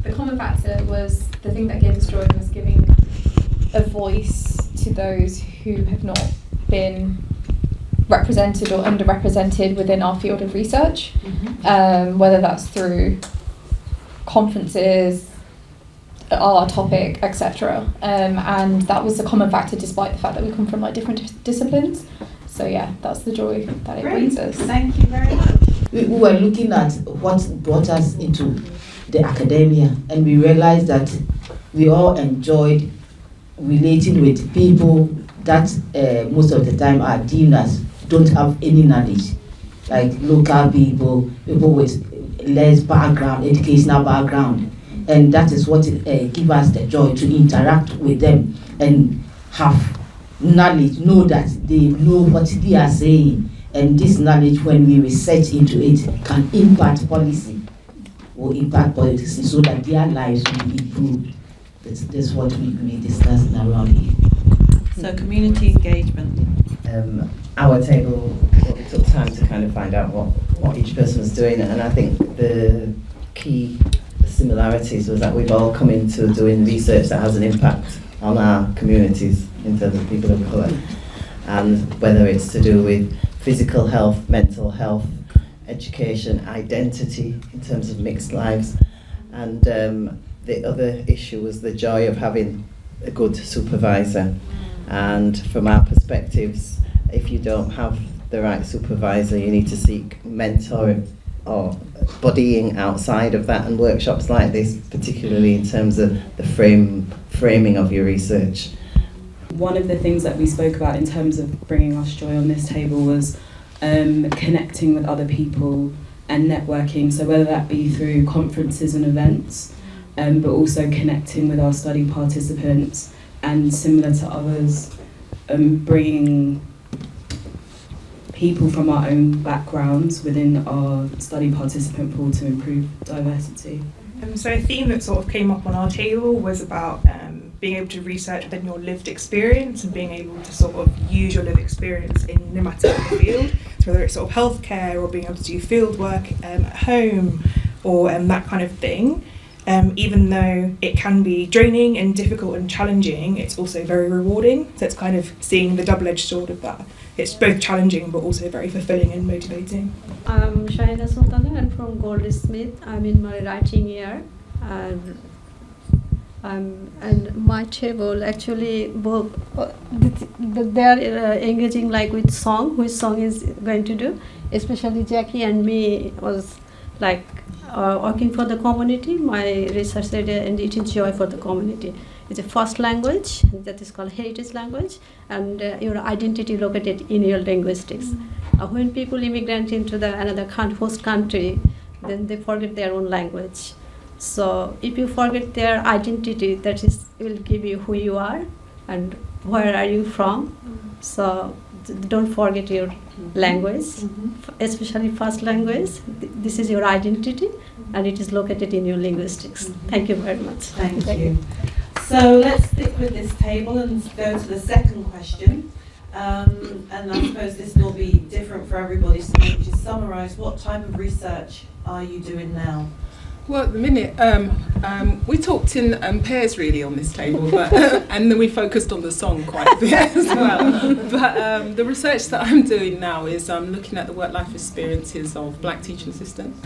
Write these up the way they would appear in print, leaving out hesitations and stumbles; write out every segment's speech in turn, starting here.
the common factor was the thing that gave us joy was giving a voice to those who have not been represented or underrepresented within our field of research, whether that's through conferences, our topic, etc. And that was a common factor despite the fact that we come from like different disciplines. So yeah, that's the joy that it brings us. Thank you very much. We were looking at what brought us into the academia, and we realized that we all enjoyed relating with people that most of the time are deemed as don't have any knowledge, like local people, people with less background, educational background. And that is what gives us the joy to interact with them and have knowledge, know that they know what they are saying. And this knowledge, when we research into it, can impact policy or impact policy so that their lives will improve. That's what we discussed around here. So community engagement. Our table, we took time to kind of find out what each person was doing, and I think the key similarities was that we've all come into doing research that has an impact on our communities in terms of people of colour, and whether it's to do with physical health, mental health, education, identity in terms of mixed lives, and the other issue was the joy of having a good supervisor. And from our perspectives, if you don't have the right supervisor, you need to seek mentor or buddying outside of that, and workshops like this, particularly in terms of the framing of your research. One of the things that we spoke about in terms of bringing us joy on this table was connecting with other people and networking, so whether that be through conferences and events, but also connecting with our study participants, and similar to others, bringing people from our own backgrounds within our study participant pool to improve diversity. So a theme that sort of came up on our table was about being able to research within your lived experience and being able to sort of use your lived experience in no matter what field, so whether it's sort of healthcare or being able to do field work at home or that kind of thing. Even though it can be draining and difficult and challenging, it's also very rewarding. So it's kind of seeing the double-edged sword of that. It's both challenging but also very fulfilling and motivating. I'm Shahida Sultana. I'm from Goldsmith. I'm in my writing year. And my table actually both they are engaging like with song, which song is going to do. Especially Jackie and me was like working for the community. My research area, and it is joy for the community. It's a first language that is called heritage language, and your identity located in your linguistics. When people immigrate into the another host country, then they forget their own language. So if you forget their identity, that is will give you who you are and where are you from. So don't forget your language, especially first language. This is your identity, and it is located in your linguistics. Thank you very much. Thank you. So let's stick with this table and go to the second question. And I suppose this will be different for everybody, so maybe just summarise, what type of research are you doing now? Well, at the minute, we talked in pairs really on this table, but and then we focused on the song quite a bit as well. But the research that I'm doing now is looking at the work-life experiences of Black teaching assistants,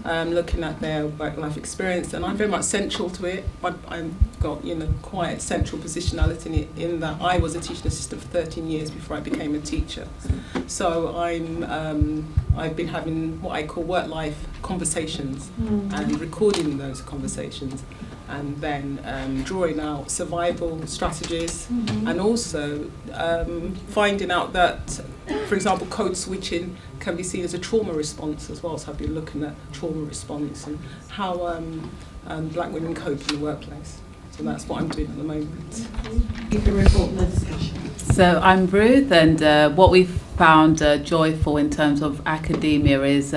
looking at their work-life experience, and I'm very much central to it. I've got quite a central positionality in that I was a teaching assistant for 13 years before I became a teacher. So I've been having what I call work-life conversations and recording those conversations, and then drawing out survival strategies, and also finding out that, for example, code switching can be seen as a trauma response as well. So I've been looking at trauma response and how Black women cope in the workplace. So that's what I'm doing at the moment. You can report on the discussion. So I'm Ruth, and what we've found joyful in terms of academia is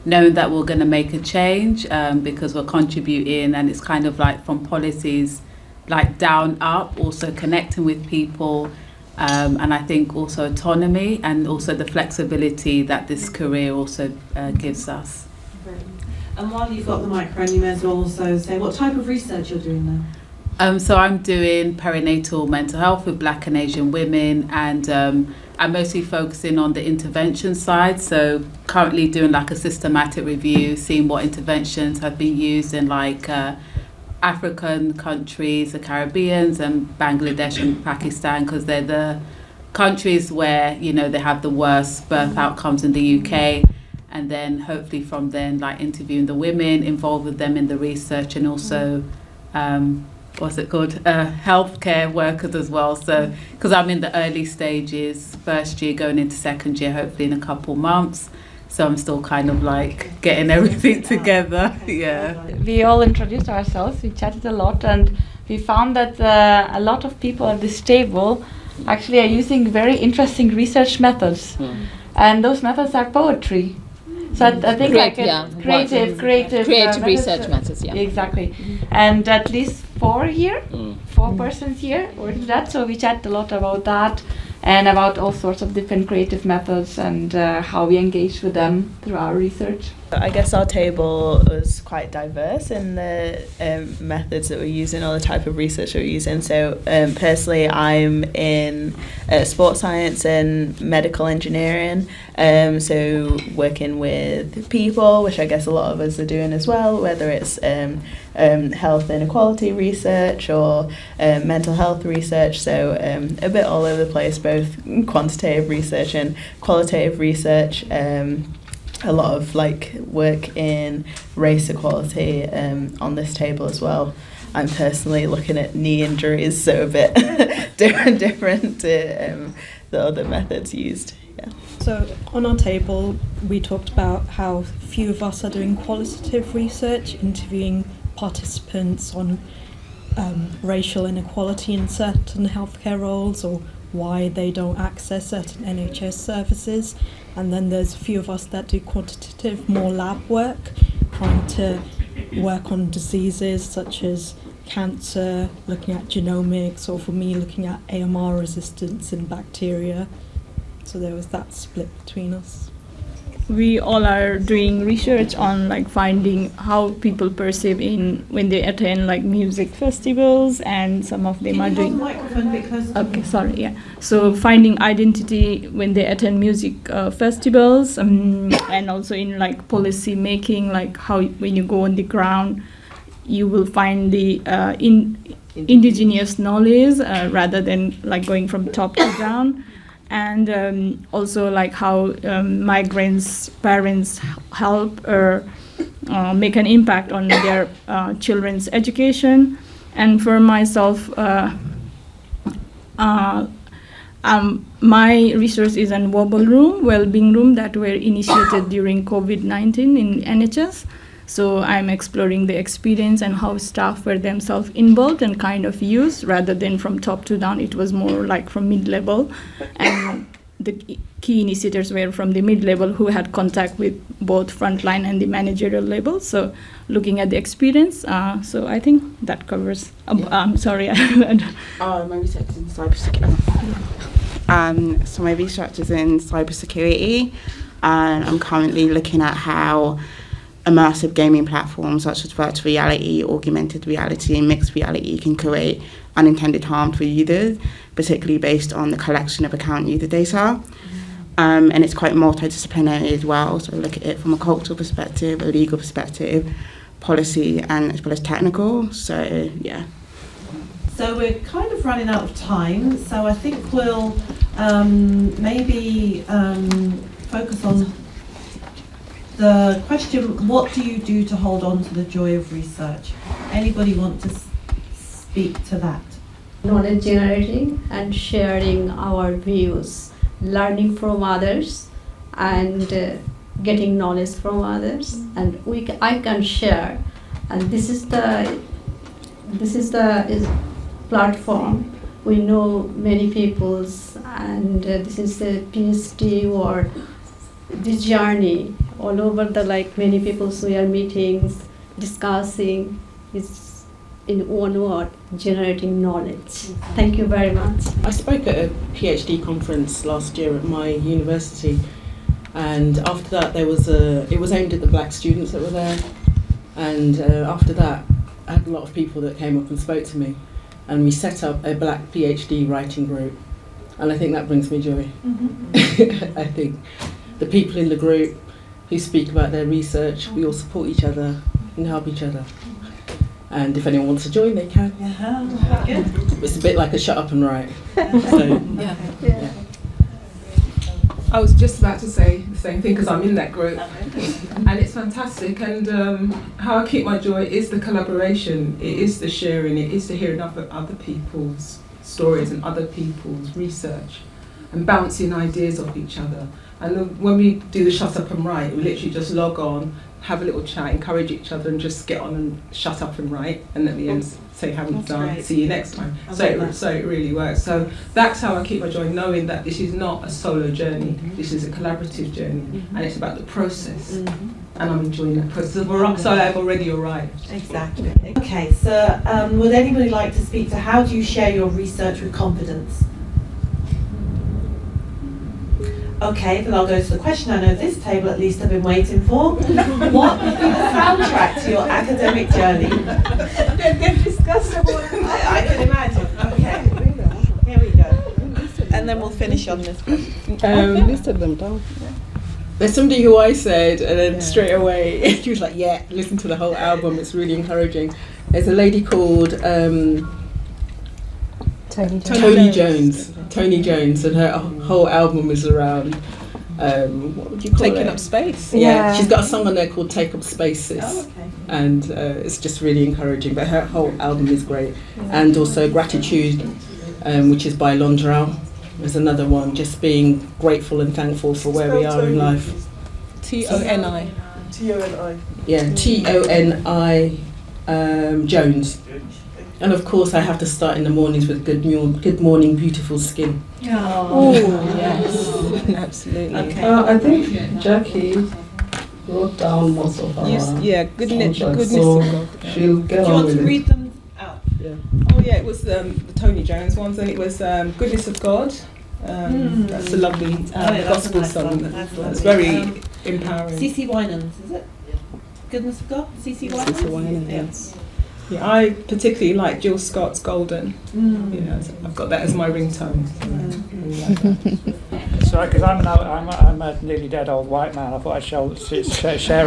knowing that we're going to make a change because we're contributing, and it's kind of like from policies like down up, also connecting with people, and I think also autonomy and also the flexibility that this career also gives us. And while you've got the microphone, you may as well also say what type of research you're doing now. So I'm doing perinatal mental health with Black and Asian women, and I'm mostly focusing on the intervention side. So currently doing like a systematic review, seeing what interventions have been used in like African countries, the Caribbeans and Bangladesh and Pakistan, because they're the countries where, you know, they have the worst birth outcomes in the UK. And then hopefully from then, like interviewing the women, involved with them in the research, and also what's it called, healthcare workers as well. So because I'm in the early stages, first year going into second year, hopefully in a couple months. So I'm still kind of like getting everything together. Yeah. We all introduced ourselves, we chatted a lot, and we found that a lot of people at this table actually are using very interesting research methods. And those methods are poetry. So I think creative research methods, yeah. Exactly. And at least 4 here, 4 persons here working that. So we chat a lot about that and about all sorts of different creative methods and how we engage with them through our research. I guess our table was quite diverse in the methods that we're using, or the type of research that we're using. So personally, I'm in sports science and medical engineering, so working with people, which I guess a lot of us are doing as well, whether it's health inequality research or mental health research, so a bit all over the place, both quantitative research and qualitative research. A lot of like work in race equality on this table as well. I'm personally looking at knee injuries, so a bit different to the other methods used. Yeah. So on our table, we talked about how few of us are doing qualitative research, interviewing participants on racial inequality in certain healthcare roles, or why they don't access certain NHS services. And then there's a few of us that do quantitative, more lab work, trying to work on diseases such as cancer, looking at genomics, or for me, looking at AMR resistance in bacteria. So there was that split between us. We all are doing research on like finding how people perceive in when they attend like music festivals, and some of them are doing. Okay, sorry, yeah. So finding identity when they attend music festivals, and also in like policy making, like how when you go on the ground, you will find the indigenous knowledge rather than like going from top to down. And also like how migrants' parents help or make an impact on their children's education. And for myself, my research is on well-being room that were initiated during COVID-19 in NHS. So I'm exploring the experience and how staff were themselves involved and kind of used, rather than from top to down. It was more like from mid-level, and the key initiators were from the mid-level who had contact with both frontline and the managerial level. So looking at the experience, so I think that covers. I'm sorry. My research is in cybersecurity. So my research is in cybersecurity, and I'm currently looking at how immersive gaming platforms such as virtual reality, augmented reality, and mixed reality can create unintended harm for users, particularly based on the collection of account user data. And it's quite multidisciplinary as well, so look at it from a cultural perspective, a legal perspective, policy, and as well as technical. So yeah. So we're kind of running out of time, so I think we'll maybe focus on the question, what do you do to hold on to the joy of research? Anybody want to speak to that? Knowledge generating and sharing our views, learning from others, and getting knowledge from others, and I can share, and this is the platform. We know many peoples, and this is the PhD or this journey all over the like many people we are meeting, discussing, is in one word, generating knowledge. Thank you very much. I spoke at a PhD conference last year at my university, and after that it was aimed at the black students that were there, And after that, I had a lot of people that came up and spoke to me, and we set up a black PhD writing group, and I think that brings me joy. I think the people in the group who speak about their research, we all support each other and help each other. And if anyone wants to join, they can. It's a bit like a shut up and write. So, yeah. I was just about to say the same thing because I'm in that group, and it's fantastic. And how I keep my joy is the collaboration, it is the sharing, it is the hearing other people's stories and other people's research, and bouncing ideas off each other. And when we do the shut up and write, we literally just log on, have a little chat, encourage each other, and just get on and shut up and write, and at the end say how we've done, see you next time. So it really works. So that's how I keep my joy, knowing that this is not a solo journey, this is a collaborative journey, and it's about the process. And I'm enjoying that process. So I've already arrived. Exactly. Okay, so would anybody like to speak to how do you share your research with confidence? Okay, then I'll go to the question I know this table at least I've been waiting for. What would be the soundtrack to your academic journey? They've discussed it. I can imagine. Okay, here we go. And then we'll finish on this question. Listed them down. There's somebody who I said, and then straight away she was like, yeah, listen to the whole album, it's really encouraging. There's a lady called Tony Jones, and her whole album is around what would you call Taking it? up space. Yeah, she's got a song on there called Take Up Space, Sis. And it's just really encouraging, but her whole album is great. And also Gratitude, which is by Londrell. There's another one, just being grateful and thankful for where we are in life. Toni. Yeah, Toni Jones. And of course I have to start in the mornings with Good Morning Beautiful Skin. Oh, yes. Absolutely. Okay. I think Jackie wrote down most of our goodness so of God. She'll get Do you on want with to it. read them out? Yeah. Oh yeah, it was the Toni Jones ones, and it was Goodness of God. That's a lovely gospel nice song. one. That's very empowering. C.C. Winans, is it? Goodness of God? C.C. Winans? C.C. Winans, yes. Yeah, I particularly like Jill Scott's Golden. Yeah, I've got that as my ringtone. Sorry, because I'm a nearly dead old white man. I thought I'd share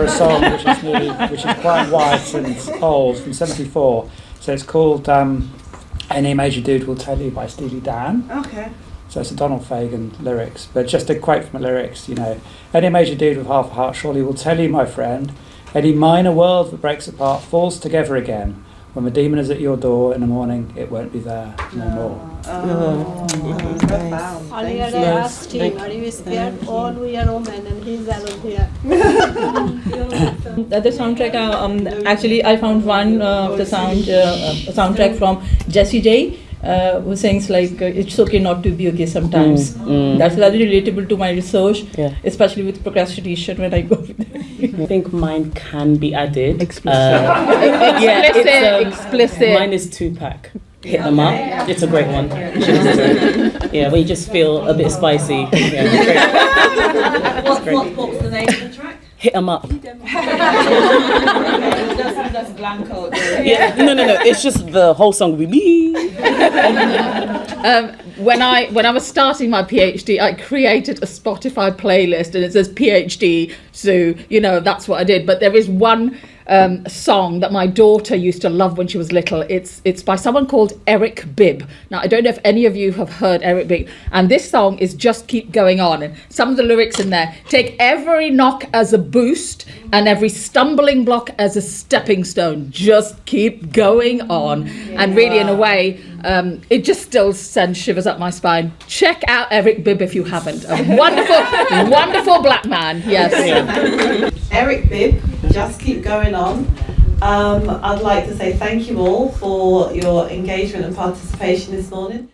a song which is quite white and old from '74. So it's called "Any Major Dude Will Tell You" by Steely Dan. Okay. So it's a Donald Fagen lyrics, but just a quote from the lyrics. Any major dude with half a heart surely will tell you, my friend. Any minor world that breaks apart falls together again. When the demon is at your door in the morning, it won't be there no more. Earlier I asked him, are you scared? All we are women and he's alone here. The soundtrack, actually I found one of the soundtrack from Jessie J. Who sings like it's okay not to be okay sometimes. That's very relatable to my research, especially with procrastination when I go with it. I think mine can be added. Explicit. Explicit. Mine is Tupac. Hit them up. It's a great one. You should listen to it. Yeah, we just feel a bit spicy. Yeah, What's the name of the track? Hit them up. That's Blanco. Yeah, no. It's just the whole song. When I was starting my PhD, I created a Spotify playlist, and it says PhD, so that's what I did. But there is one song that my daughter used to love when she was little. It's by someone called Eric Bibb. Now I don't know if any of you have heard Eric Bibb, and this song is Just Keep Going On, and some of the lyrics in there: take every knock as a boost and every stumbling block as a stepping stone. Just keep going on. And really, in a way, it just still sends shivers up my spine. Check out Eric Bibb if you haven't. A wonderful, wonderful black man. Yes. Eric Bibb, Just Keep Going On. I'd like to say thank you all for your engagement and participation this morning.